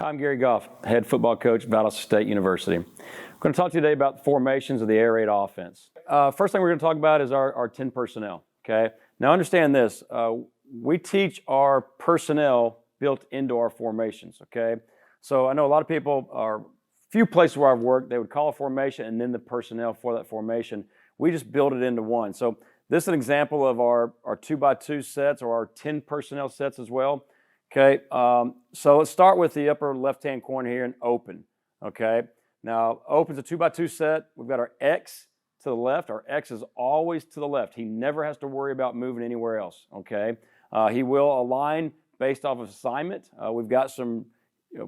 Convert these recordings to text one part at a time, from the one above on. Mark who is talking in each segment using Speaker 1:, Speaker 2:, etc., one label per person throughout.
Speaker 1: I'm Gary Goff, head football coach at Valdosta State University. I'm going to talk to you today about the formations of the air raid offense. First thing we're going to talk about is our 10 personnel, okay? Now understand this, we teach our personnel built into our formations, okay? So I know a lot of people few places where I've worked, they would call a formation and then the personnel for that formation. We just build it into one. So this is an example of our 2x2 sets or our 10 personnel sets as well. Okay, so let's start with the upper left-hand corner here and open, okay? Now, open's a 2x2 set. We've got our X to the left. Our X is always to the left. He never has to worry about moving anywhere else, okay? He will align based off of assignment. We've got some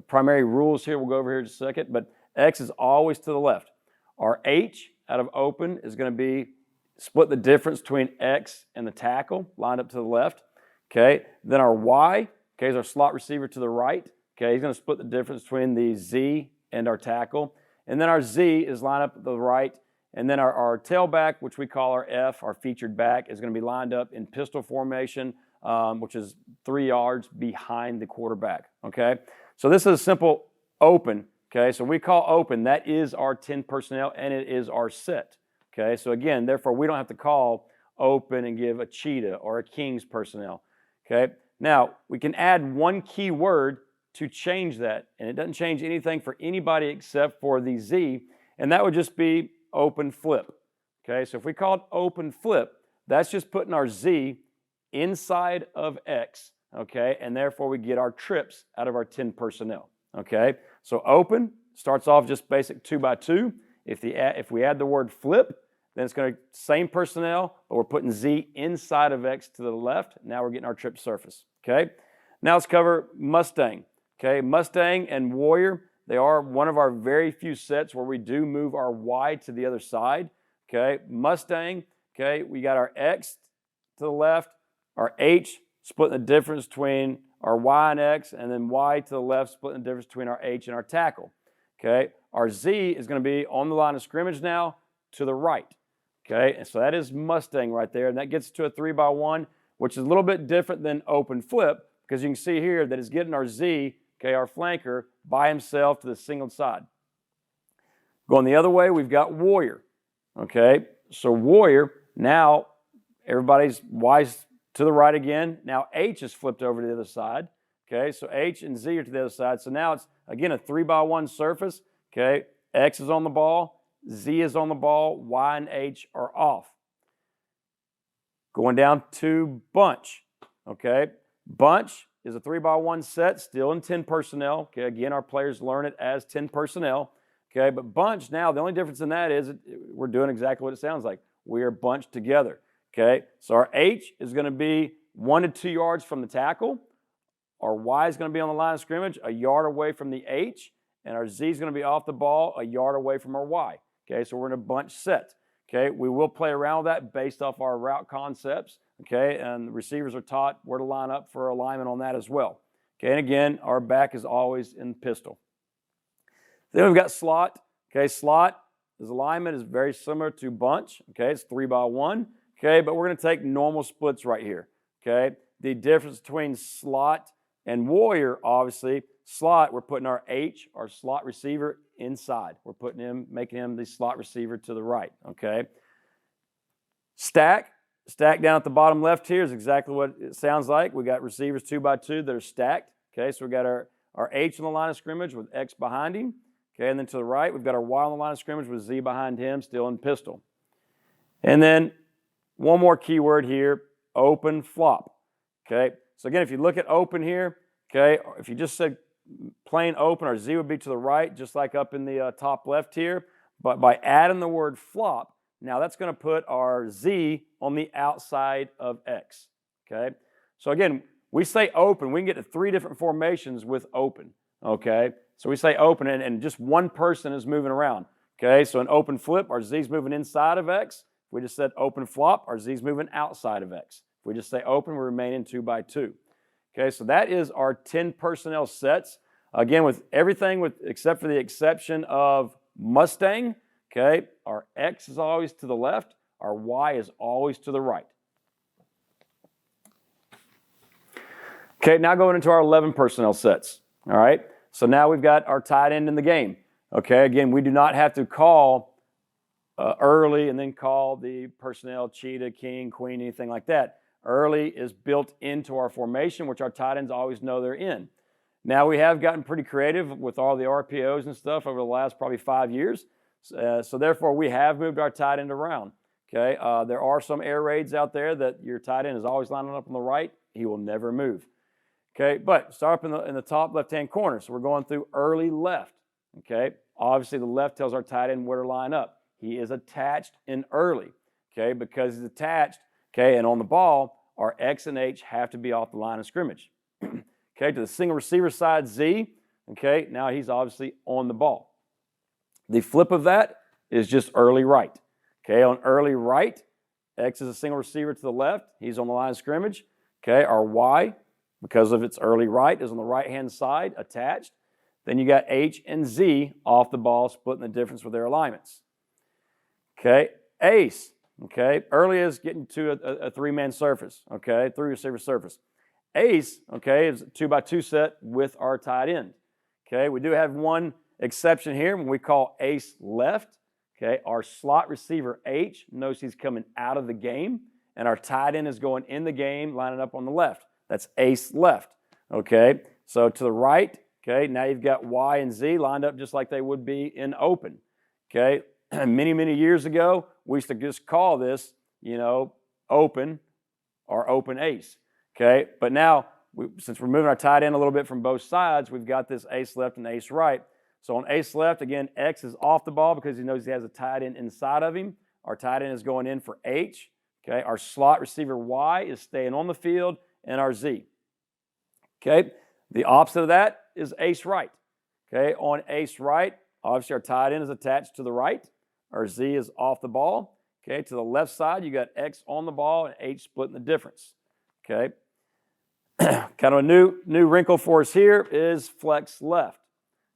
Speaker 1: primary rules here. We'll go over here in a second, but X is always to the left. Our H out of open is going to be split the difference between X and the tackle, lined up to the left, okay? Then our Y, okay, is our slot receiver to the right. Okay, he's going to split the difference between the Z and our tackle. And then our Z is lined up to the right. And then our tailback, which we call our F, our featured back, is going to be lined up in pistol formation, which is 3 yards behind the quarterback. Okay, so this is a simple open. Okay, so we call open. That is our 10 personnel, and it is our set. Okay, so again, therefore, we don't have to call open and give a cheetah or a king's personnel. Okay. Now, we can add one key word to change that, and it doesn't change anything for anybody except for the Z, and that would just be open flip. Okay, so if we call it open flip, that's just putting our Z inside of X, okay, and therefore we get our trips out of our 10 personnel, okay? So open starts off just basic 2x2. If we add the word flip, then it's going to same personnel, but we're putting Z inside of X to the left. Now we're getting our trip surface. Okay. Now let's cover Mustang. Okay. Mustang and Warrior, they are one of our very few sets where we do move our Y to the other side. Okay. Mustang. Okay. We got our X to the left, our H splitting the difference between our Y and X, and then Y to the left splitting the difference between our H and our tackle. Okay. Our Z is going to be on the line of scrimmage now to the right. Okay, and so that is Mustang right there, and that gets to a 3x1, which is a little bit different than open flip, because you can see here that it's getting our Z, okay, our flanker, by himself to the single side. Going the other way, we've got Warrior. Okay, so Warrior, now everybody's Y's to the right again. Now H is flipped over to the other side. Okay, so H and Z are to the other side. So now it's, again, a 3x1 surface. Okay, X is on the ball. Z is on the ball, Y and H are off. Going down to bunch, okay? Bunch is a 3x1 set, still in 10 personnel. Okay, again, our players learn it as 10 personnel. Okay, but bunch now, the only difference in that is we're doing exactly what it sounds like. We are bunched together. Okay, so our H is going to be 1 to 2 yards from the tackle. Our Y is going to be on the line of scrimmage, a yard away from the H, and our Z is going to be off the ball, a yard away from our Y. Okay, so we're in a bunch set. Okay, we will play around with that based off our route concepts. Okay, and the receivers are taught where to line up for alignment on that as well. Okay, and again, our back is always in pistol. Then we've got slot. Okay, slot, his alignment is very similar to bunch. Okay, it's 3x1. Okay, but we're going to take normal splits right here. Okay, the difference between slot and Warrior, obviously, slot, we're putting our H, our slot receiver, inside. We're putting him, making him the slot receiver to the right, okay? Stack down at the bottom left here is exactly what it sounds like. We got receivers 2x2 that are stacked, okay? So we got our H on the line of scrimmage with X behind him, okay? And then to the right, we've got our Y on the line of scrimmage with Z behind him, still in pistol. And then one more keyword here, open flop, okay? So again, if you look at open here, okay, if you just said plain open, our Z would be to the right, just like up in the top left here. But by adding the word flop, now that's going to put our Z on the outside of X, okay? So again, we say open. We can get to 3 different formations with open, okay? So we say open, and just one person is moving around, okay? So an open flip, our Z is moving inside of X. If we just said open flop, our Z is moving outside of X. If we just say open, we remain in 2x2. Okay, so that is our 10 personnel sets. Again, with everything except for the exception of Mustang, okay, our X is always to the left, our Y is always to the right. Okay, now going into our 11 personnel sets. All right, So now we've got our tight end in the game. Okay, again, we do not have to call early and then call the personnel cheetah, king, queen, anything like that. Early is built into our formation, which our tight ends always know they're in. Now we have gotten pretty creative with all the RPOs and stuff over the last probably 5 years. So therefore, we have moved our tight end around. Okay, there are some air raids out there that your tight end is always lining up on the right. He will never move. Okay, but start up in the top left-hand corner. So we're going through early left. Okay, obviously the left tells our tight end where to line up. He is attached in early. Okay, because he's attached. Okay, and on the ball, our X and H have to be off the line of scrimmage. Okay, to the single receiver side, Z. Okay, now he's obviously on the ball. The flip of that is just early right. Okay, on early right, X is a single receiver to the left. He's on the line of scrimmage. Okay, our Y, because of its early right, is on the right-hand side, attached. Then you got H and Z off the ball, splitting the difference with their alignments. Okay, ace. Okay, early is getting to a three-man surface. Okay, three-receiver surface. Ace, okay, is a 2x2 set with our tight end. Okay, we do have one exception here when we call ace left. Okay, our slot receiver H knows he's coming out of the game, and our tight end is going in the game, lining up on the left. That's ace left. Okay, so to the right. Okay, now you've got Y and Z lined up just like they would be in open. Okay, many years ago, we used to just call this, open or open ace. Okay, but now, since we're moving our tight end a little bit from both sides, we've got this ace left and ace right. So on ace left, again, X is off the ball because he knows he has a tight end inside of him. Our tight end is going in for H. Okay, our slot receiver Y is staying on the field, and our Z. Okay, the opposite of that is ace right. Okay, on ace right, obviously our tight end is attached to the right. Our Z is off the ball. Okay, to the left side, you got X on the ball and H splitting the difference. Okay, kind of a new wrinkle for us here is flex left.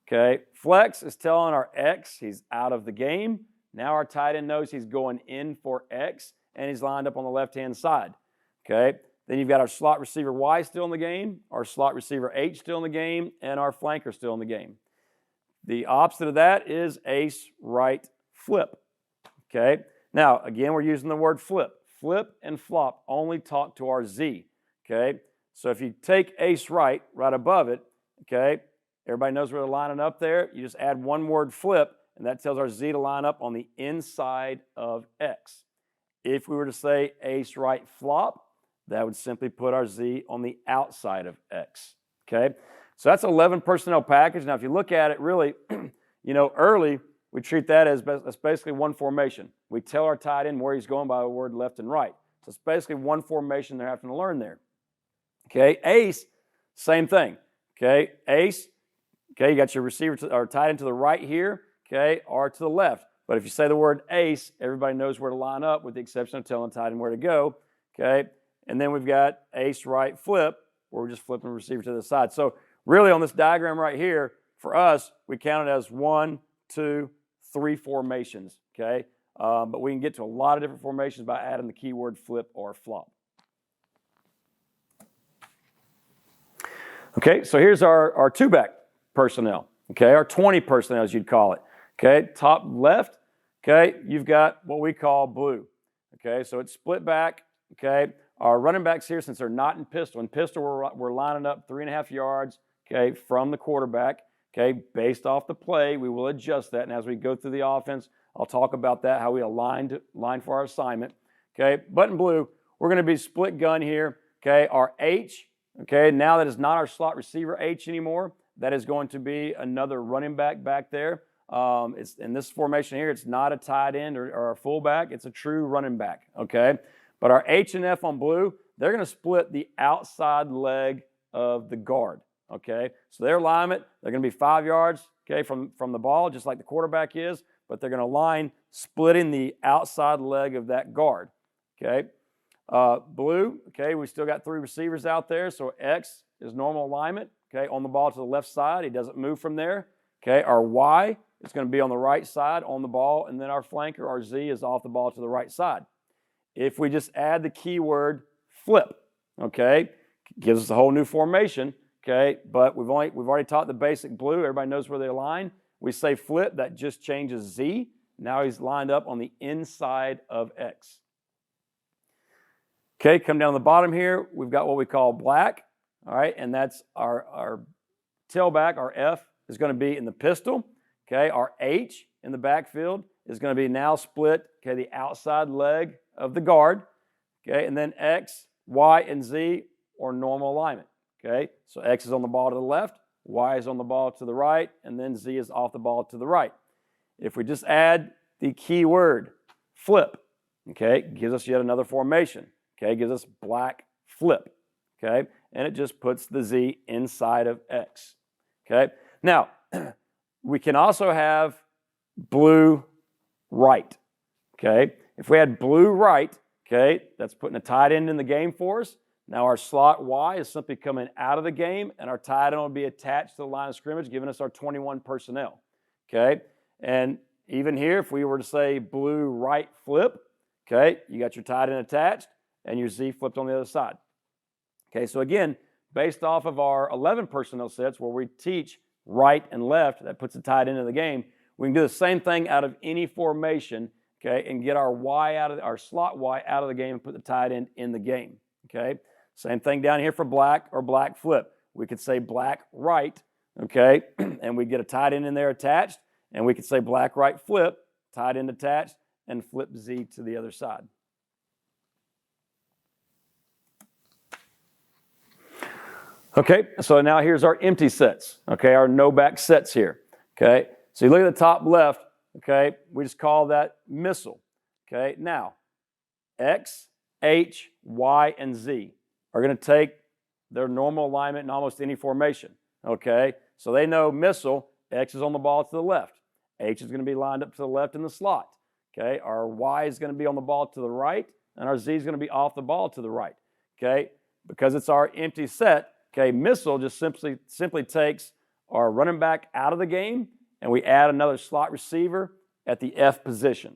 Speaker 1: Okay, flex is telling our X he's out of the game. Now our tight end knows he's going in for X, and he's lined up on the left-hand side. Okay, then you've got our slot receiver Y still in the game, our slot receiver H still in the game, and our flanker still in the game. The opposite of that is ace right flip. Okay, now again we're using the word flip. Flip and flop only talk to our Z. Okay, so if you take ace right above it, okay, everybody knows where they're lining up there. You just add one word flip, and that tells our Z to line up on the inside of X. If we were to say ace right flop, that would simply put our Z on the outside of X. Okay, so that's 11 personnel package. Now, if you look at it, really, early we treat that as basically one formation. We tell our tight end where he's going by the word left and right. So it's basically one formation they're having to learn there. Okay, ace, same thing. Okay, ace. Okay, you got your receiver or tight end to the right here. Okay, or to the left. But if you say the word ace, everybody knows where to line up, with the exception of telling the tight end where to go. Okay, and then we've got ace right flip, where we're just flipping the receiver to the side. So really on this diagram right here, for us, we count it as 1, 2, 3 formations. Okay, but we can get to a lot of different formations by adding the keyword flip or flop. Okay, so here's our two-back personnel. Okay, our 20 personnel, as you'd call it. Okay, top left, okay, you've got what we call blue. Okay, so it's split back. Okay, our running backs here, since they're not in pistol, we're lining up 3.5 yards, okay, from the quarterback. Okay, based off the play, we will adjust that. And as we go through the offense, I'll talk about that, how we line for our assignment. Okay, but in blue, we're going to be split gun here. Okay, our H, okay, now that is not our slot receiver H anymore. That is going to be another running back there. It's in this formation here, it's not a tight end or a fullback. It's a true running back, okay? But our H and F on blue, they're going to split the outside leg of the guard, okay? So their alignment, they're going to be 5 yards, okay, from the ball, just like the quarterback is, but they're going to line splitting the outside leg of that guard, okay? Blue, okay, we still got 3 receivers out there, so X is normal alignment, okay, on the ball to the left side. He doesn't move from there. Okay, our Y is going to be on the right side on the ball, and then our flanker, our Z, is off the ball to the right side. If we just add the keyword flip, okay, gives us a whole new formation. okay? But we've already taught the basic blue. Everybody knows where they align. We say flip, that just changes Z. Now he's lined up on the inside of X. Okay, come down to the bottom here. We've got what we call black, all right? And that's our tailback, our F, is going to be in the pistol. Okay, our H in the backfield is going to be now split, okay, the outside leg of the guard. Okay, and then X, Y, and Z are normal alignment. Okay, so X is on the ball to the left, Y is on the ball to the right, and then Z is off the ball to the right. If we just add the key word, flip, okay, gives us yet another formation. Okay, gives us black flip. Okay, and it just puts the Z inside of X. Okay, now we can also have blue right. Okay, if we had blue right, okay, that's putting a tight end in the game for us. Now our slot Y is simply coming out of the game, and our tight end will be attached to the line of scrimmage, giving us our 21 personnel. Okay, and even here, if we were to say blue right flip, okay, you got your tight end attached and your Z flipped on the other side. Okay, so again, based off of our 11 personnel sets where we teach right and left, that puts the tight end in the game, we can do the same thing out of any formation, okay, and get our Y out of our slot Y out of the game and put the tight end in the game. Okay, same thing down here for black or black flip. We could say black right, okay, and we get a tight end in there attached, and we could say black right flip, tight end attached, and flip Z to the other side. Okay, so now here's our empty sets, okay, our no back sets here, okay. So you look at the top left, okay, we just call that missile, okay. Now, X, H, Y, and Z are going to take their normal alignment in almost any formation, okay. So they know missile, X is on the ball to the left, H is going to be lined up to the left in the slot, okay. Our Y is going to be on the ball to the right, and our Z is going to be off the ball to the right, okay. Because it's our empty set, okay, missile just simply takes our running back out of the game, and we add another slot receiver at the F position,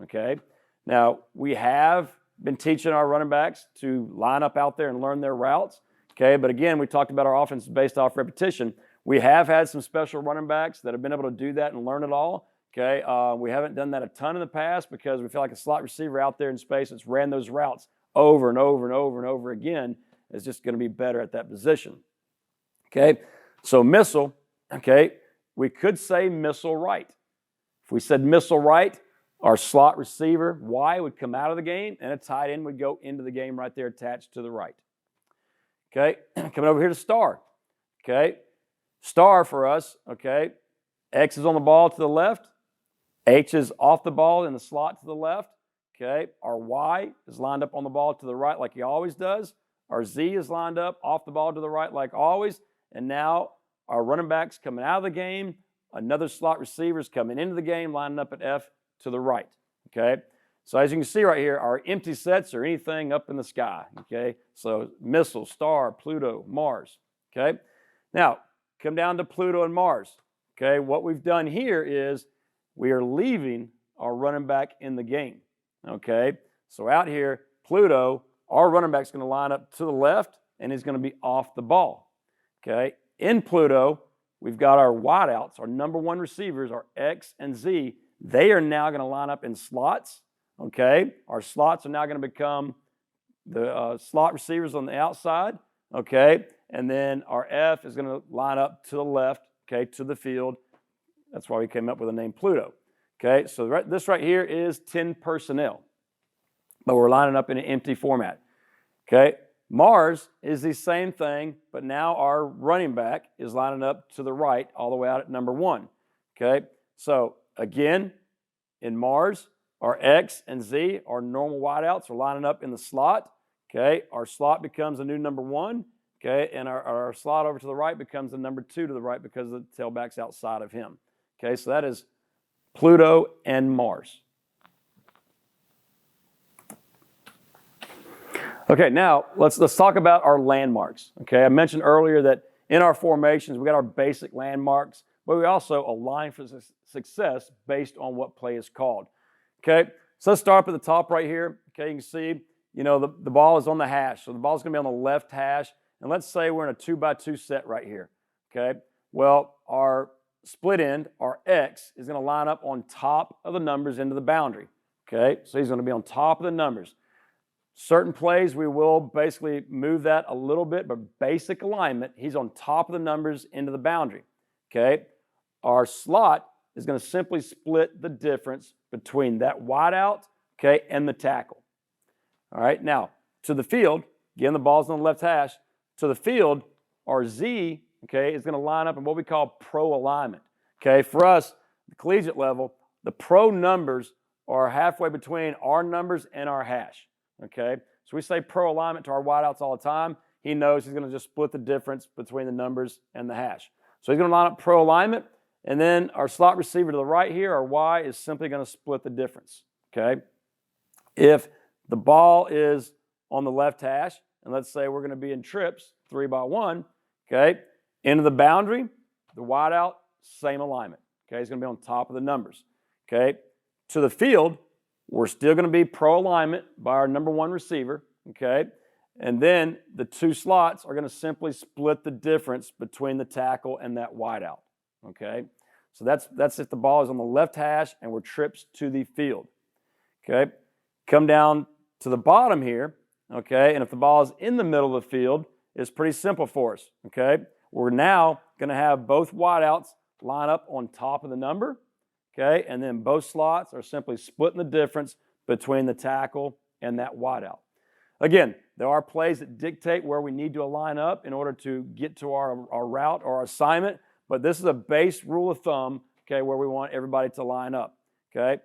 Speaker 1: okay? Now, we have been teaching our running backs to line up out there and learn their routes, okay? But again, we talked about our offense based off repetition. We have had some special running backs that have been able to do that and learn it all, okay? We haven't done that a ton in the past because we feel like a slot receiver out there in space that's ran those routes over and over and over and over again is just going to be better at that position. Okay, so missile, okay, we could say missile right. If we said missile right, our slot receiver, Y, would come out of the game, and a tight end would go into the game right there attached to the right. Okay, coming over here to star. Okay, star for us, okay, X is on the ball to the left, H is off the ball in the slot to the left. Okay, our Y is lined up on the ball to the right like he always does. Our Z is lined up off the ball to the right like always. And now our running back's coming out of the game. Another slot receiver is coming into the game, lining up at F to the right. Okay? So as you can see right here, our empty sets are anything up in the sky. Okay? So missile, star, Pluto, Mars. Okay? Now, come down to Pluto and Mars. Okay? What we've done here is we are leaving our running back in the game. Okay? So out here, Pluto, our running back's going to line up to the left, and he's going to be off the ball. Okay? In Pluto, we've got our wideouts, our number one receivers, our X and Z. They are now going to line up in slots. Okay? Our slots are now going to become the slot receivers on the outside. Okay? And then our F is going to line up to the left, okay, to the field. That's why we came up with the name Pluto. Okay? So this right here is 10 personnel. But we're lining up in an empty format. Okay, Mars is the same thing, but now our running back is lining up to the right all the way out at number 1. Okay, so again, in Mars, our X and Z, our normal wideouts, are lining up in the slot. Okay, our slot becomes a new number 1. Okay, and our slot over to the right becomes the number 2 to the right because the tailback's outside of him. Okay, so that is Pluto and Mars. Okay, now let's talk about our landmarks. Okay, I mentioned earlier that in our formations, we got our basic landmarks, but we also align for success based on what play is called. Okay, so let's start up at the top right here. Okay, you can see, you know, the ball is on the hash. So the ball is going to be on the left hash, and let's say we're in a 2x2 set right here, okay? Well, our split end, our X, is going to line up on top of the numbers into the boundary, okay? So he's going to be on top of the numbers. Certain plays, we will basically move that a little bit, but basic alignment, he's on top of the numbers into the boundary, okay? Our slot is going to simply split the difference between that wideout, okay, and the tackle. All right, now, to the field, again, the ball's on the left hash. To the field, our Z, okay, is going to line up in what we call pro alignment. Okay, for us, the collegiate level, the pro numbers are halfway between our numbers and our hash. Okay, so we say pro alignment to our wideouts all the time. He knows he's going to just split the difference between the numbers and the hash. So he's going to line up pro alignment, and then our slot receiver to the right here, our Y, is simply going to split the difference. Okay, if the ball is on the left hash, and let's say we're going to be in trips, 3x1, okay, into the boundary, the wideout, same alignment. Okay, he's going to be on top of the numbers. Okay, to the field, we're still going to be pro alignment by our number one receiver. Okay, and then the two slots are going to simply split the difference between the tackle and that wideout. Okay, so that's if the ball is on the left hash and we're trips to the field. Okay, come down to the bottom here. Okay, and if the ball is in the middle of the field, it's pretty simple for us. Okay, we're now going to have both wideouts line up on top of the number. Okay, and then both slots are simply splitting the difference between the tackle and that wideout. Again, there are plays that dictate where we need to line up in order to get to our route or our assignment, but this is a base rule of thumb, okay, where we want everybody to line up. Okay.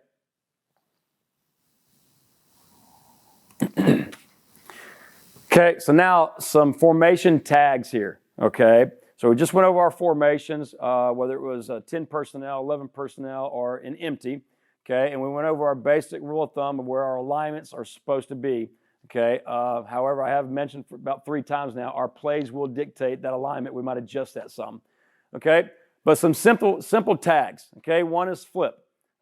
Speaker 1: Okay, so now some formation tags here, okay? So we just went over our formations, whether it was 10 personnel, 11 personnel, or an empty, okay? And we went over our basic rule of thumb of where our alignments are supposed to be, okay? However, I have mentioned for about 3 times now, our plays will dictate that alignment. We might adjust that some, okay? But some simple tags, okay? One is flip,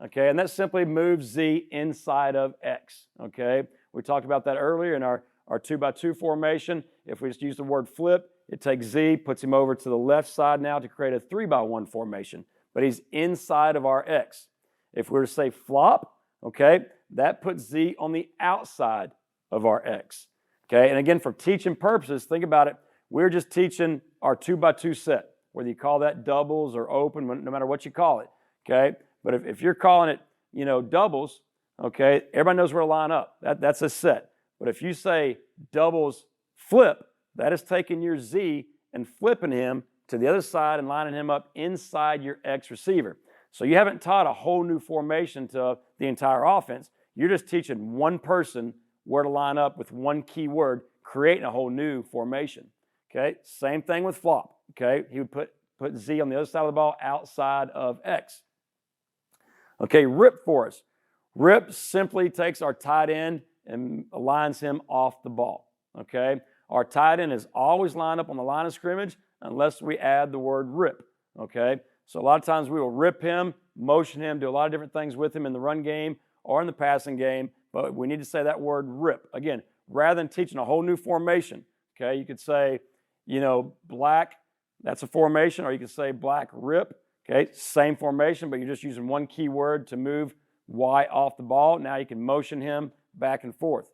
Speaker 1: okay? And that simply moves Z inside of X, okay? We talked about that earlier in our 2x2 formation. If we just use the word flip, it takes Z, puts him over to the left side now to create a 3x1 formation, but he's inside of our X. If we were to say flop, okay, that puts Z on the outside of our X, okay? And again, for teaching purposes, think about it. We're just teaching our 2x2 set, whether you call that doubles or open, no matter what you call it, okay? But if you're calling it, doubles, okay, everybody knows where to line up. That's a set. But if you say doubles flip, that is taking your Z and flipping him to the other side and lining him up inside your X receiver. So you haven't taught a whole new formation to the entire offense. You're just teaching one person where to line up with one key word, creating a whole new formation. Okay, same thing with flop. Okay, he would put Z on the other side of the ball outside of X. Okay, rip for us. Rip simply takes our tight end and aligns him off the ball, okay? Our tight end is always lined up on the line of scrimmage unless we add the word rip, okay? So a lot of times we will rip him, motion him, do a lot of different things with him in the run game or in the passing game, but we need to say that word rip. Again, rather than teaching a whole new formation, okay, you could say, black, that's a formation, or you could say black rip, okay? Same formation, but you're just using one key word to move Y off the ball. Now you can motion him back and forth.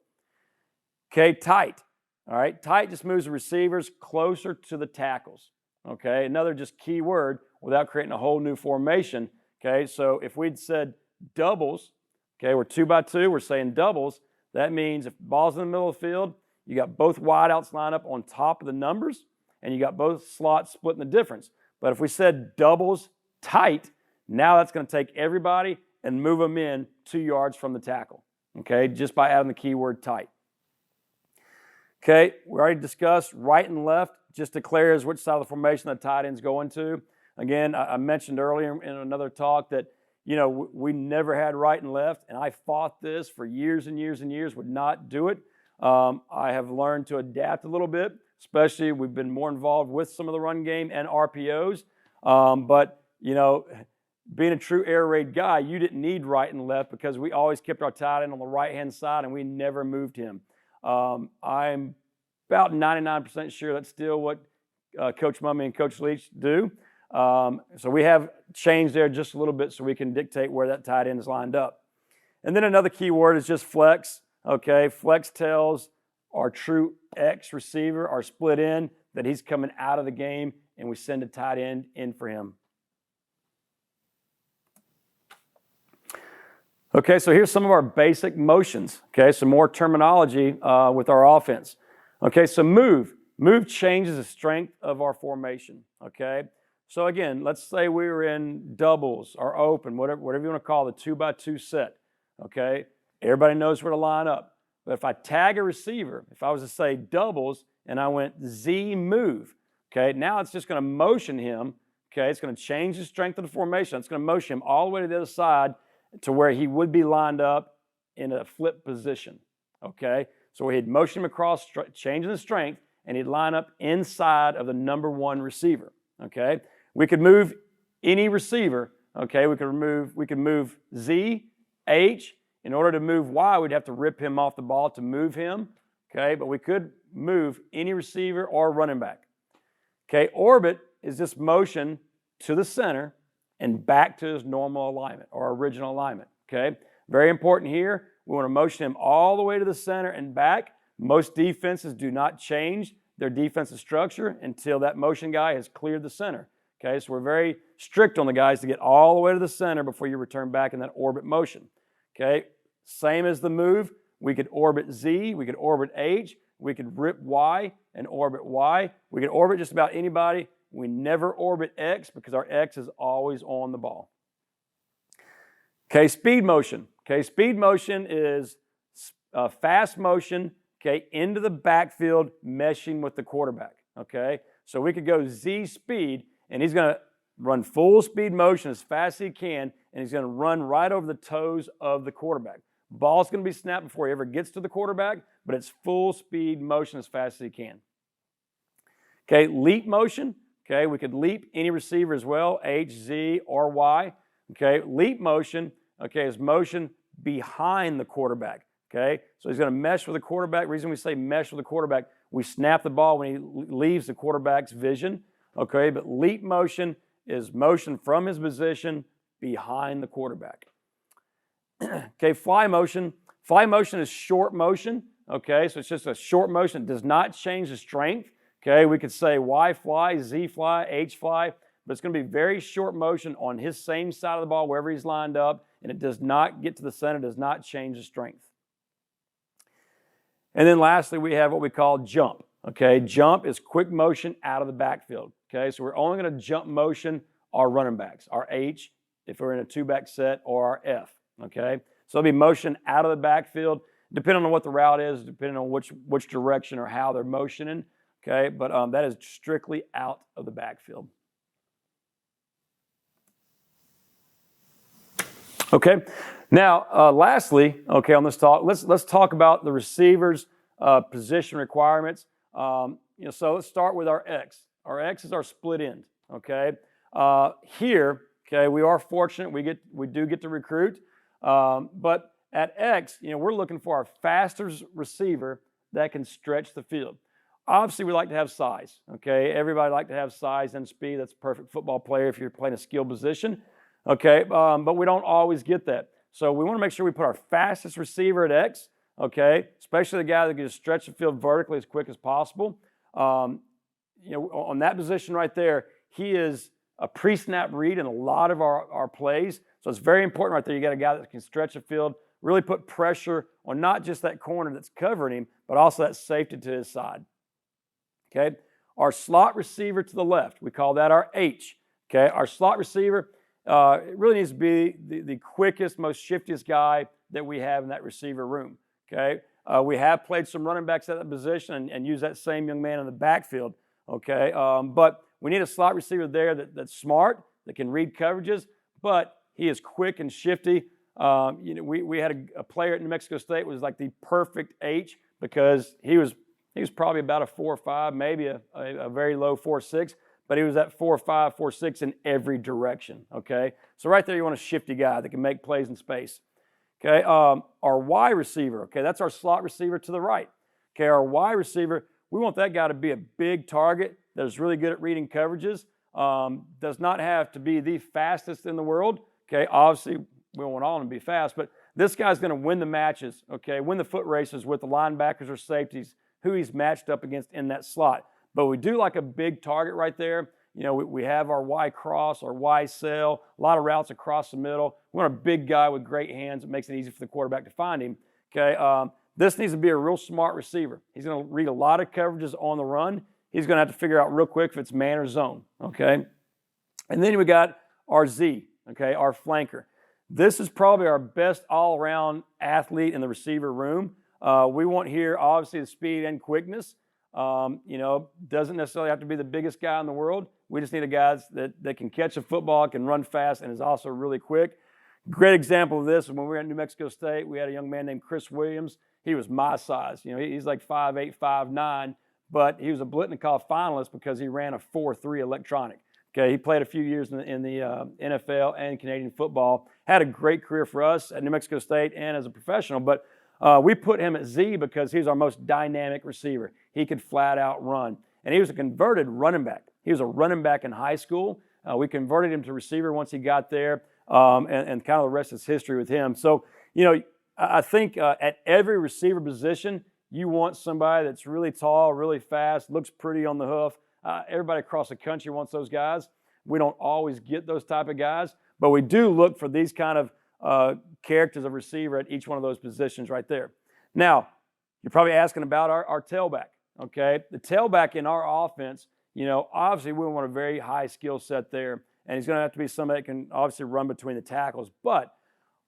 Speaker 1: Okay, tight. All right, tight just moves the receivers closer to the tackles. Okay, another just key word without creating a whole new formation. Okay, so if we'd said doubles, okay, we're 2x2, we're saying doubles. That means if the ball's in the middle of the field, you got both wideouts lined up on top of the numbers, and you got both slots splitting the difference. But if we said doubles tight, now that's going to take everybody and move them in 2 yards from the tackle. Okay, just by adding the keyword tight. Okay, we already discussed right and left, just declares which side of the formation the tight end's going to. Again, I mentioned earlier in another talk that, we never had right and left, and I fought this for years and years and years, would not do it. I have learned to adapt a little bit, especially we've been more involved with some of the run game and RPOs. But being a true air raid guy, you didn't need right and left because we always kept our tight end on the right-hand side and we never moved him. I'm about 99% sure that's still what Coach Mumme and Coach Leach do. So we have changed there just a little bit so we can dictate where that tight end is lined up. And then another key word is just flex. Okay, flex tells our true X receiver, our split end, that he's coming out of the game, and we send a tight end in for him. Okay, so here's some of our basic motions. Okay, some more terminology with our offense. Okay, so move. Move changes the strength of our formation. Okay, so again, let's say we were in doubles or open, whatever you want to call the 2x2 set. Okay, everybody knows where to line up. But if I tag a receiver, if I was to say doubles and I went Z move, okay, now it's just going to motion him. Okay, it's going to change the strength of the formation. It's going to motion him all the way to the other side to where he would be lined up in a flip position. Okay, so he'd motion him across, changing the strength, and he'd line up inside of the number one receiver. Okay, we could move any receiver. Okay, we could move Z, H. In order to move Y, we'd have to rip him off the ball to move him. Okay, but we could move any receiver or running back. Okay, orbit is just motion to the center and back to his normal alignment or original alignment. Okay, very important here. We want to motion him all the way to the center and back. Most defenses do not change their defensive structure until that motion guy has cleared the center. Okay, so we're very strict on the guys to get all the way to the center before you return back in that orbit motion. Okay, same as the move. We could orbit Z, we could orbit H, we could rip Y and orbit Y. We could orbit just about anybody. We never orbit X because our X is always on the ball. Okay, speed motion. Okay, speed motion is fast motion, okay, into the backfield, meshing with the quarterback. Okay, so we could go Z speed, and he's going to run full speed motion as fast as he can, and he's going to run right over the toes of the quarterback. Ball's going to be snapped before he ever gets to the quarterback, but it's full speed motion as fast as he can. Okay, leap motion. Okay, we could leap any receiver as well, H, Z, or Y. Okay, leap motion, okay, is motion behind the quarterback. Okay, so he's going to mesh with the quarterback. The reason we say mesh with the quarterback, we snap the ball when he leaves the quarterback's vision. Okay, but leap motion is motion from his position behind the quarterback. Okay, fly motion. Fly motion is short motion. Okay, so it's just a short motion. It does not change the strength. Okay, we could say Y fly, Z fly, H fly, but it's going to be very short motion on his same side of the ball wherever he's lined up, and it does not get to the center, does not change the strength. And then lastly, we have what we call jump. Okay, jump is quick motion out of the backfield. Okay, so we're only going to jump motion our running backs, our H, if we're in a two-back set, or our F. Okay, so it'll be motion out of the backfield, depending on what the route is, depending on which direction or how they're motioning. Okay, but that is strictly out of the backfield. Okay, now lastly, okay, on this talk, let's talk about the receivers' position requirements. So let's start with our X. Our X is our split end. Okay, here, okay, we are fortunate we do get to recruit, but at X, we're looking for our fastest receiver that can stretch the field. Obviously, we like to have size. Okay, everybody like to have size and speed. That's a perfect football player if you're playing a skill position. Okay, but we don't always get that. So we want to make sure we put our fastest receiver at X. Okay, especially the guy that can just stretch the field vertically as quick as possible. On that position right there, he is a pre-snap read in a lot of our plays. So it's very important right there. You got a guy that can stretch the field, really put pressure on not just that corner that's covering him, but also that safety to his side. Okay, our slot receiver to the left, we call that our H. Okay, our slot receiver, it really needs to be the quickest, most shiftiest guy that we have in that receiver room. Okay, we have played some running backs at that position and use that same young man in the backfield. Okay, but we need a slot receiver there that's smart, that can read coverages, but he is quick and shifty. We had a player at New Mexico State was like the perfect H because he was probably about a 4.5, maybe a very low 4.6, but he was at 4.5, 4.6 in every direction. Okay, so right there you want a shifty guy that can make plays in space. Okay, our Y receiver. Okay, that's our slot receiver to the right. Okay, our Y receiver, We want that guy to be a big target that is really good at reading coverages, does not have to be the fastest in the world. Okay, obviously we want all of them to be fast, but this guy's going to win the matches, okay, win the foot races with the linebackers or safeties who he's matched up against in that slot. But we do like a big target right there. You know, we have our Y cross, our Y cell, a lot of routes across the middle. We want a big guy with great hands that makes it easy for the quarterback to find him. Okay, this needs to be a real smart receiver. He's going to read a lot of coverages on the run. He's going to have to figure out real quick if it's man or zone. Okay, and then we got our Z, okay, our flanker. This is probably our best all-around athlete in the receiver room. We want here, obviously, the speed and quickness. You know, doesn't necessarily have to be the biggest guy in the world. We just need a guy that can catch a football, can run fast, and is also really quick. Great example of this, when we were at New Mexico State, we had a young man named Chris Williams. He was my size. You know, he's like 5'8", 5'9", but he was a Blitnikoff finalist because he ran a 4.3 electronic. Okay, he played a few years in the NFL and Canadian football. Had a great career for us at New Mexico State and as a professional, but we put him at Z because he was our most dynamic receiver. He could flat out run, and he was a converted running back. He was a running back in high school. We converted him to receiver once he got there, and kind of the rest is history with him. So, you know, I think at every receiver position, you want somebody that's really tall, really fast, looks pretty on the hoof. Everybody across the country wants those guys. We don't always get those type of guys, but we do look for these kind of characters of receiver at each one of those positions right there. Now, you're probably asking about our tailback, okay? The tailback in our offense, you know, obviously we want a very high skill set there, and he's going to have to be somebody that can obviously run between the tackles. But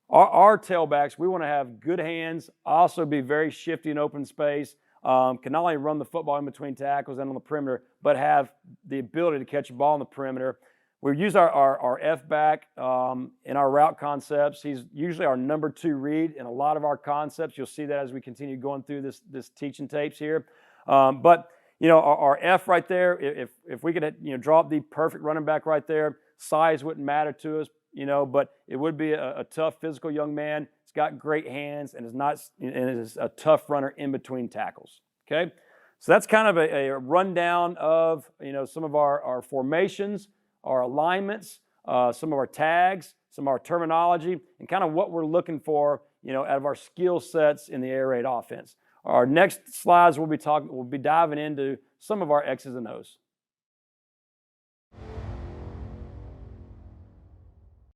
Speaker 1: our tailbacks, we want to have good hands, also be very shifty in open space, can not only run the football in between tackles and on the perimeter, but have the ability to catch a ball on the perimeter. We use our F-back in our route concepts. He's usually our number 2 read in a lot of our concepts. You'll see that as we continue going through this teaching tapes here. But, you know, our F right there, if we could, you know, draw up the perfect running back right there, size wouldn't matter to us, you know, but it would be a tough physical young man. He's got great hands and is a tough runner in between tackles, okay? So that's kind of a rundown of, you know, some of our formations, our alignments, some of our tags, some of our terminology, and kind of what we're looking for, you know, out of our skill sets in the air raid offense. Our next slides we'll be diving into some of our X's and O's.